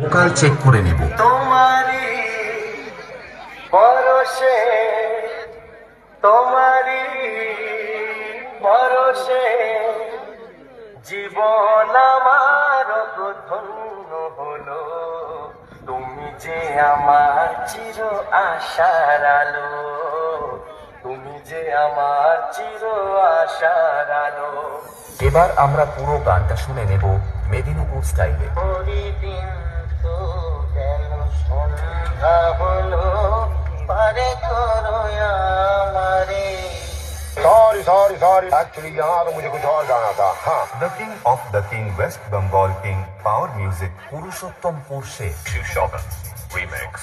Vocal check করে নেব। তোমারি পরশে, তোমারি পরশে জীবন আমার ধন্য হলো। তুমি যে আমার চির আশার আলো, তুমি যে আমার চির আশার আলো। এবার আমরা পুরো গানটা শুনে নেব মেদিনীপুর স্টাইলে। প্রতিদিন তো যেন সন্ধ্যা হলো, পারে করো আমারে। सॉरी एक्चुअली यहाँ तो मुझे कुछ और गाना था। हाँ, the king of the king, West Bengal king, power music, Purushottampur Sheikh, Shiv Sharan remix.